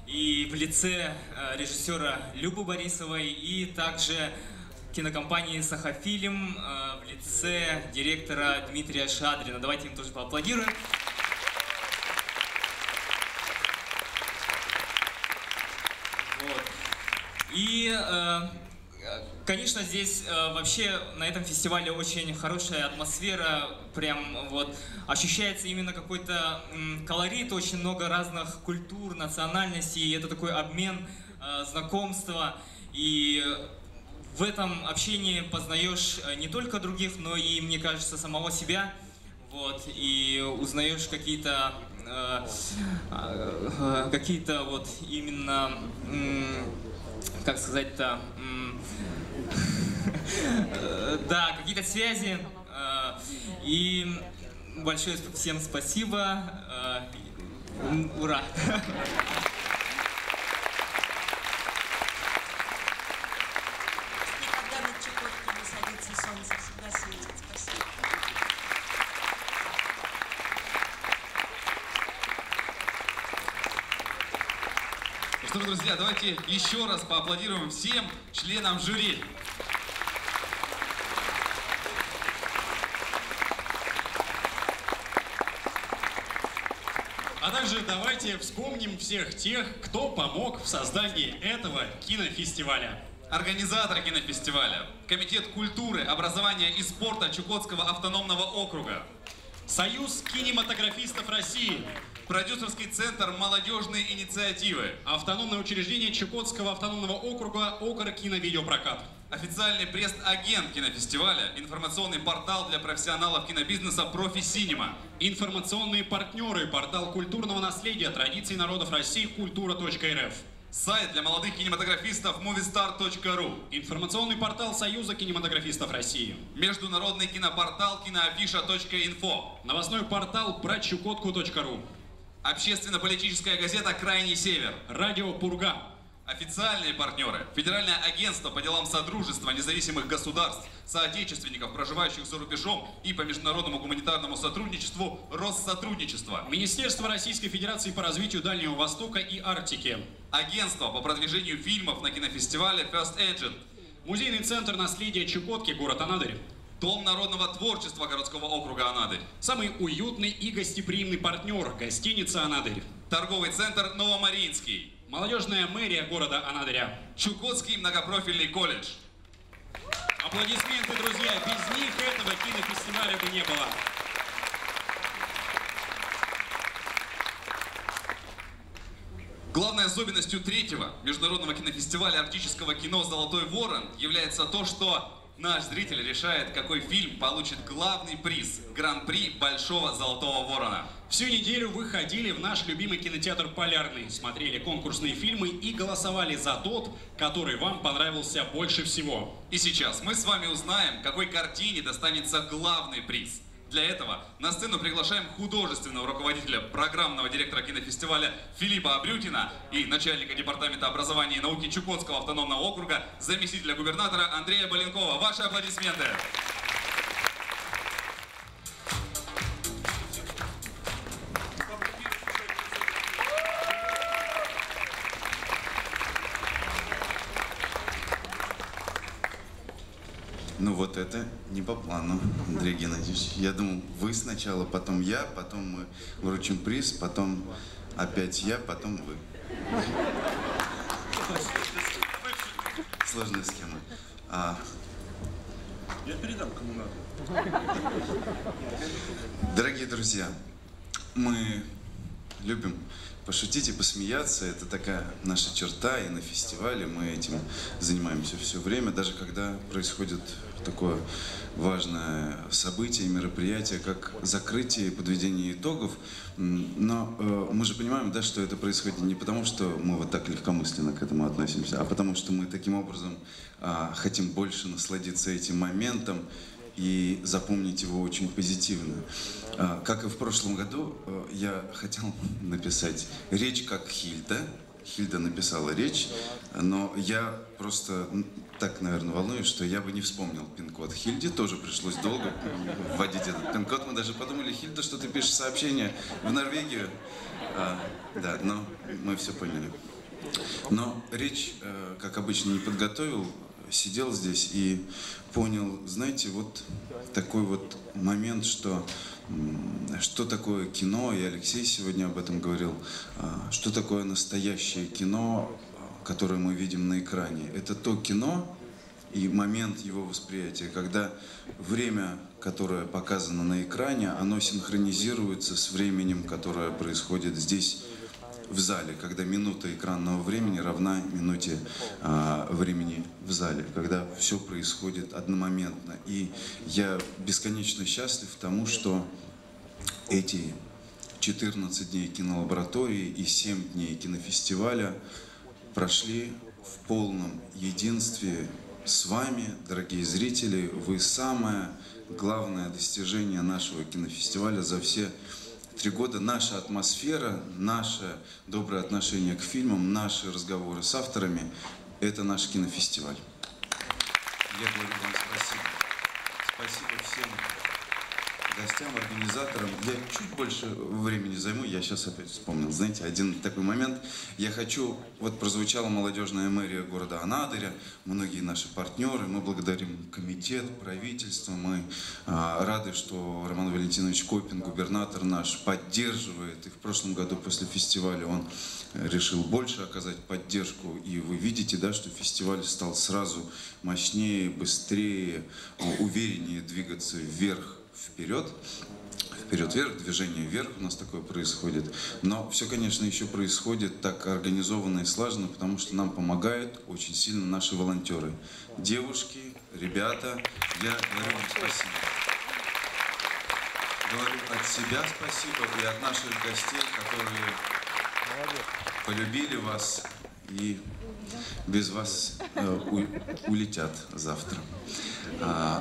и в лице режиссера Любы Борисовой, и также кинокомпании «Сахафильм» в лице директора Дмитрия Шадрина. Давайте им тоже поаплодируем. Вот. И, конечно, здесь вообще на этом фестивале очень хорошая атмосфера, прям вот ощущается именно какой-то колорит, очень много разных культур, национальностей, и это такой обмен, знакомства, и в этом общении познаешь не только других, но и, мне кажется, самого себя, вот, и узнаешь какие-то вот именно, как сказать-то, да, какие-то связи. И большое всем спасибо. Ура! Никогда над Чукоткой не садится солнце, всегда светит. Спасибо. Что ж, друзья, давайте еще раз поаплодируем всем членам жюри. А также давайте вспомним всех тех, кто помог в создании этого кинофестиваля. Организаторы кинофестиваля, Комитет культуры, образования и спорта Чукотского автономного округа, Союз кинематографистов России, Продюсерский центр молодежной инициативы, Автономное учреждение Чукотского автономного округа «Окр киновидеопрокат», официальный пресс-агент кинофестиваля, информационный портал для профессионалов кинобизнеса «Профи-Синема», информационные партнеры, портал культурного наследия традиций народов России «Культура.рф», сайт для молодых кинематографистов movistar.ru, информационный портал Союза кинематографистов России, международный кинопортал киноафиша.инфо, новостной портал прачукотку.ру, общественно-политическая газета «Крайний север», радио «Пурга», официальные партнеры, Федеральное агентство по делам Содружества независимых государств, соотечественников, проживающих за рубежом, и по международному гуманитарному сотрудничеству Россотрудничество, Министерство Российской Федерации по развитию Дальнего Востока и Арктики, агентство по продвижению фильмов на кинофестивале First Agent, музейный центр наследия Чукотки, город Анадырь, Дом народного творчества городского округа Анадырь, самый уютный и гостеприимный партнер, гостиница Анадырь, торговый центр Новомаринский, молодежная мэрия города Анадыря, Чукотский многопрофильный колледж. Аплодисменты, друзья, без них этого кинофестиваля бы не было. Главной особенностью третьего международного кинофестиваля арктического кино «Золотой ворон» является то, что наш зритель решает, какой фильм получит главный приз – гран-при Большого Золотого Ворона. Всю неделю вы ходили в наш любимый кинотеатр «Полярный», смотрели конкурсные фильмы и голосовали за тот, который вам понравился больше всего. И сейчас мы с вами узнаем, какой картине достанется главный приз. Для этого на сцену приглашаем художественного руководителя, программного директора кинофестиваля Филиппа Абрютина и начальника департамента образования и науки Чукотского автономного округа, заместителя губернатора Андрея Баленкова. Ваши аплодисменты! Ну вот это не по плану, Андрей Геннадьевич. Я думал, вы сначала, потом я, потом мы вручим приз, потом опять я, потом вы. Сложная схема. Я передам, кому надо. Дорогие друзья, мы любим пошутить и посмеяться. Это такая наша черта, и на фестивале мы этим занимаемся все время, даже когда происходит такое важное событие, мероприятие, как закрытие и подведение итогов. Но мы же понимаем, да, что это происходит не потому, что мы вот так легкомысленно к этому относимся, а потому что мы таким образом хотим больше насладиться этим моментом и запомнить его очень позитивно. Как и в прошлом году, я хотел написать речь как Хильда. Хильда написала речь, но я просто так, наверное, волнуюсь, что я бы не вспомнил пин-код Хильде. Тоже пришлось долго вводить этот пин-код. Мы даже подумали, Хильда, что ты пишешь сообщение в Норвегию. Да, но мы все поняли. Но речь, как обычно, не подготовил. Сидел здесь и понял, знаете, вот такой вот момент, что такое кино, и Алексей сегодня об этом говорил, что такое настоящее кино, которое мы видим на экране. Это то кино и момент его восприятия, когда время, которое показано на экране, оно синхронизируется с временем, которое происходит здесь, в зале, когда минута экранного времени равна минуте времени в зале, когда все происходит одномоментно. И я бесконечно счастлив тому, что эти 14 дней кинолаборатории и 7 дней кинофестиваля прошли в полном единстве с вами, дорогие зрители. Вы самое главное достижение нашего кинофестиваля за все 3 года. Наша атмосфера, наше доброе отношение к фильмам, наши разговоры с авторами – это наш кинофестиваль. Я говорю вам спасибо. Спасибо всем гостям, организаторам. Я чуть больше времени займу, я сейчас опять вспомнил. Знаете, один такой момент. Я хочу, вот прозвучала молодежная мэрия города Анадыря, многие наши партнеры, мы благодарим комитет, правительство, мы рады, что Роман Валентинович Копин, губернатор наш, поддерживает. И в прошлом году после фестиваля он решил больше оказать поддержку. И вы видите, да, что фестиваль стал сразу мощнее, быстрее, увереннее двигаться вверх, вперед, вперед-вверх, движение вверх у нас такое происходит. Но все, конечно, еще происходит так организованно и слаженно, потому что нам помогают очень сильно наши волонтеры. Девушки, ребята, я говорю вам спасибо. Говорю от себя спасибо и от наших гостей, которые полюбили вас и без вас улетят завтра.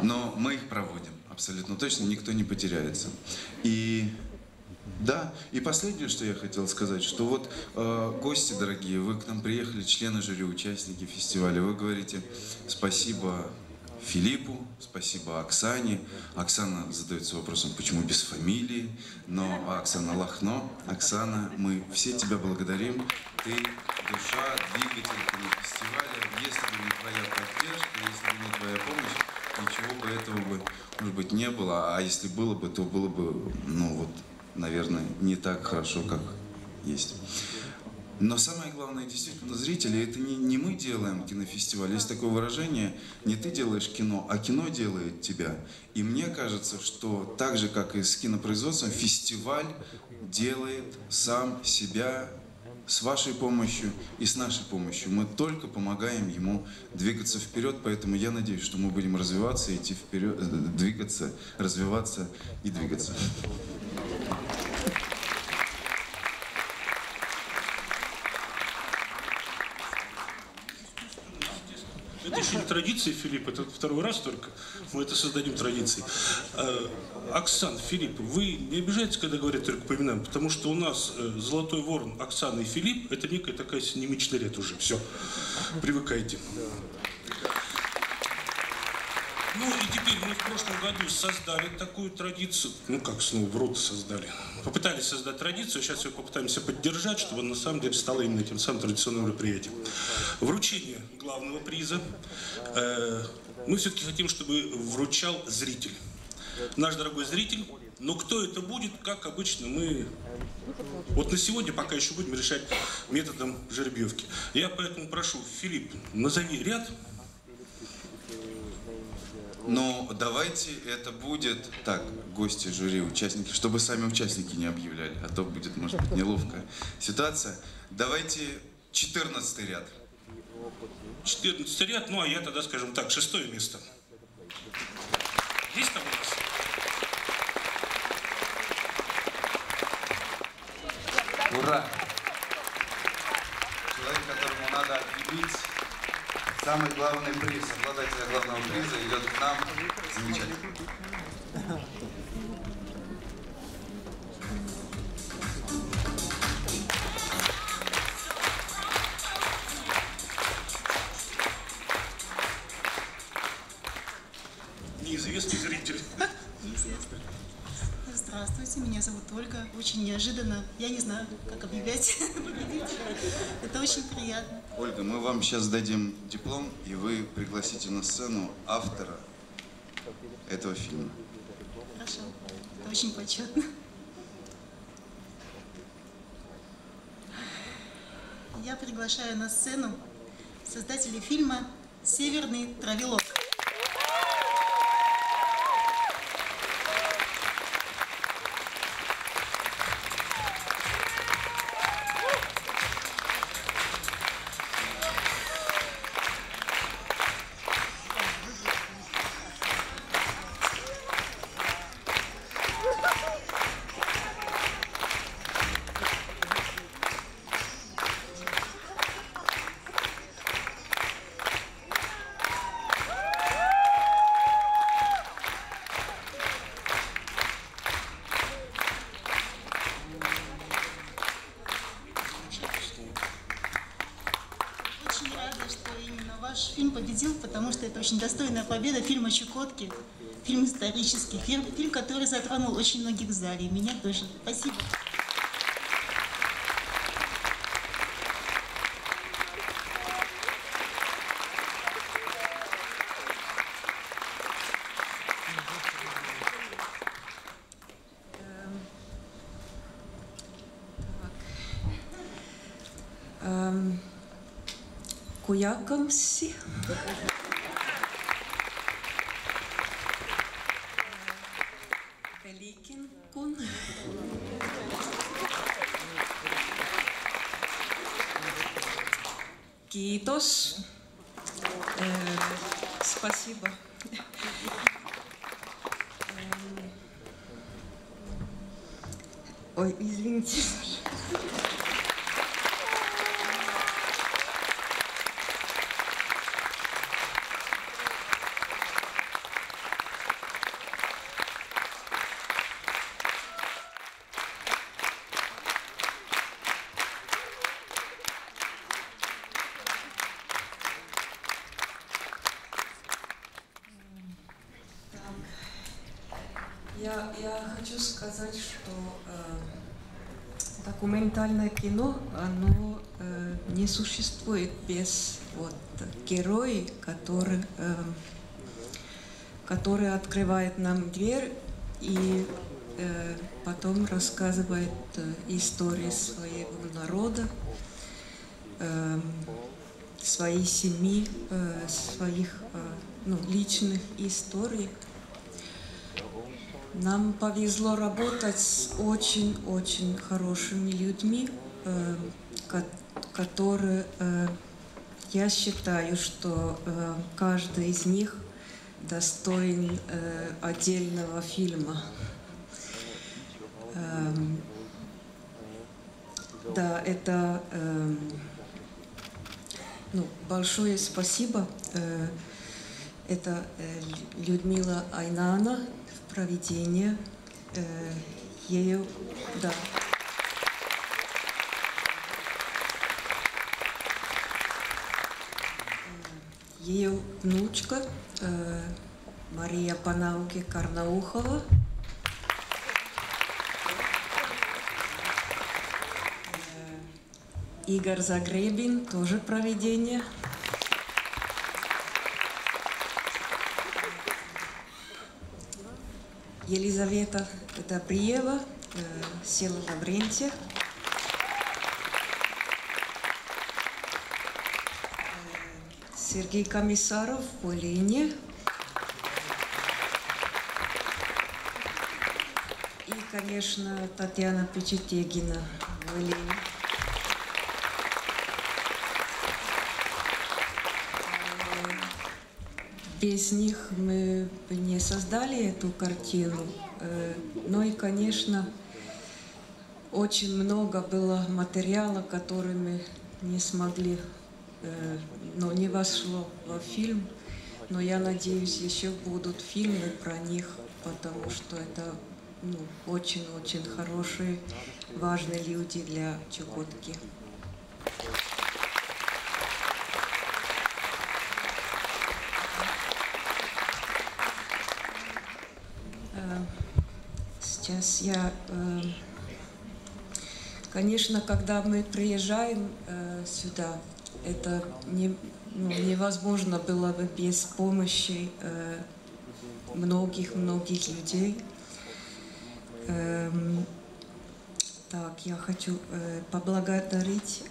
Но мы их проводим. Абсолютно точно, никто не потеряется. И да, и последнее, что я хотел сказать, что вот гости дорогие, вы к нам приехали, члены жюри, участники фестиваля, вы говорите спасибо Филиппу, спасибо Оксане. Оксана задается вопросом, почему без фамилии, но Оксана Лахно. Оксана, мы все тебя благодарим. Ты душа, двигатель фестиваля. Если бы не твоя поддержка, если бы не твоя помощь, ничего бы этого бы, может быть, не было. А если было бы, то было бы, ну вот, наверное, не так хорошо, как есть. Но самое главное, действительно, зрители, это не мы делаем кинофестиваль. Есть такое выражение, не ты делаешь кино, а кино делает тебя. И мне кажется, что так же, как и с кинопроизводством, фестиваль делает сам себя с вашей помощью и с нашей помощью. Мы только помогаем ему двигаться вперед, поэтому я надеюсь, что мы будем развиваться, идти вперед, двигаться, развиваться и двигаться. Это еще не традиция, Филипп, это второй раз только. Мы это создадим традицией. Оксан, Филипп, вы не обижаетесь, когда говорят только по именам? Потому что у нас Золотой Ворон, Оксана и Филипп, это некая такая синемичный ряд уже. Все, привыкайте. Ну и теперь мы в прошлом году создали такую традицию. Ну как снова в рот создали. Попытались создать традицию, сейчас ее попытаемся поддержать, чтобы на самом деле стало именно тем самым традиционным мероприятием. Вручение главного приза. Мы все-таки хотим, чтобы вручал зритель. Наш дорогой зритель. Но кто это будет, как обычно, мы вот на сегодня пока еще будем решать методом жеребьевки. Я поэтому прошу, Филипп, назови ряд. Ну, давайте это будет так, гости, жюри, участники, чтобы сами участники не объявляли, а то будет, может быть, неловкая ситуация. Давайте 14-й ряд. 14-й ряд, ну а я тогда, скажем так, 6-е место. Есть там у нас? Ура! Человек, которому надо объявить самый главный приз, обладатель главного приза, идет к нам. Замечательно. Неизвестный зритель. Здравствуйте, меня зовут Ольга. Очень неожиданно. Я не знаю, как объявлять победителя. Это очень приятно. Ольга, мы вам сейчас дадим диплом, и вы пригласите на сцену автора этого фильма. Хорошо. Это очень почетно. Я приглашаю на сцену создателей фильма «Северный травелок». победил, потому что это очень достойная победа фильма «Чукотки». Фильм исторический, фильм, который затронул очень многих в зале, и меня тоже. Спасибо. Куякамси. Великин кун. Китос. Спасибо. Ой, извините. Я хочу сказать, что документальное кино, оно не существует без героев, которые открывают нам дверь и потом рассказывают истории своего народа, своей семьи, своих личных историй. Нам повезло работать с очень-очень хорошими людьми, которые, я считаю, что каждый из них достоин отдельного фильма. Да, это большое спасибо. Это Людмила Айнана, проведение. Ее, да. Ее внучка Мария по науке Карнаухова. Игорь Загребин, тоже проведение. Елизавета Добриева, село Лаврентьев. Сергей Комиссаров в Волине. И, конечно, Татьяна Печетегина в Волине. Без них мы бы не создали эту картину. Ну и, конечно, очень много было материала, который мы не смогли, не вошло во фильм. Но я надеюсь, еще будут фильмы про них, потому что это очень-очень хорошие, важные люди для Чукотки. Сейчас я, конечно, когда мы приезжаем сюда, это невозможно было бы без помощи многих людей. Так, я хочу поблагодарить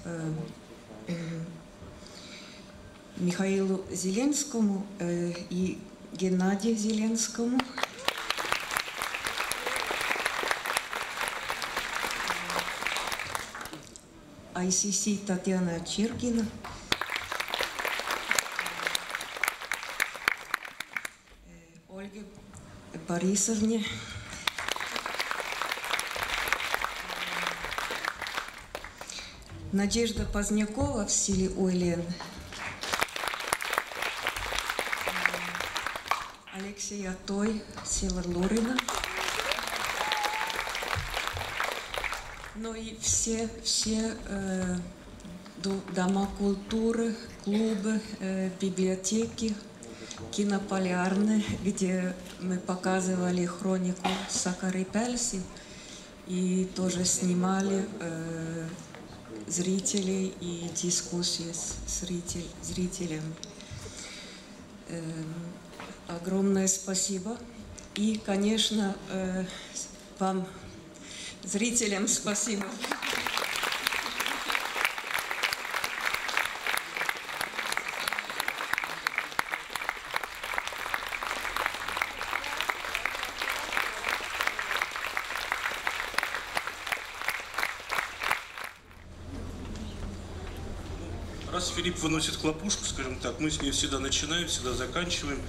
Михаилу Зеленскому и Геннадию Зеленскому. ICC Татьяна Чергина, Ольге Борисовне, Надежда Позднякова в селе Уйлен, Алексей Атой, село Лурина. Ну и все дома культуры, клубы, библиотеки, кинополярны, где мы показывали хронику Сакары Пельси и тоже снимали зрителей и дискуссии с зрителями. Огромное спасибо. И, конечно, вам, зрителям, спасибо. Раз Филипп выносит хлопушку, скажем так, мы с ней всегда начинаем, всегда заканчиваем.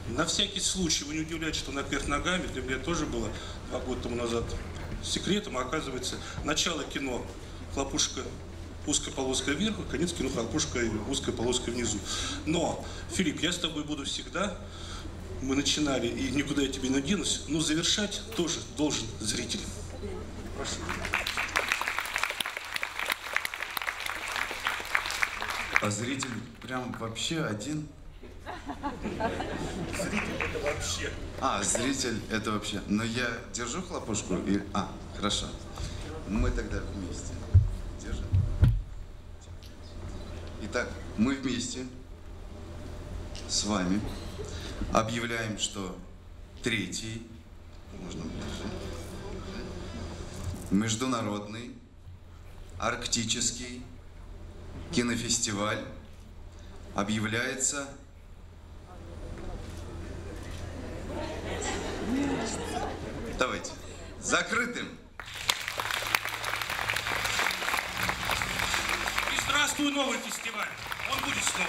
На всякий случай, вы не удивляйтесь, что на кверх ногами, для меня тоже было 2 года тому назад секретом, а оказывается, начало кино хлопушка узкая полоска вверху, конец кино хлопушка узкая полоска внизу. Но, Филипп, я с тобой буду всегда. Мы начинали, и никуда я тебе не денусь, но завершать тоже должен зритель. Прошу. А зритель прям вообще один? Зритель это вообще. А, зритель это вообще. Но я держу хлопушку и... А, хорошо. Мы тогда вместе. Держим. Итак, мы вместе с вами объявляем, что 3-й, можно ближе, международный арктический кинофестиваль объявляется давайте закрытым. И здравствуй, новый фестиваль. Он будет снова.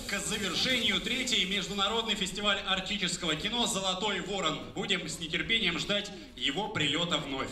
к завершению третий международный фестиваль арктического кино «Золотой ворон». Будем с нетерпением ждать его прилета вновь.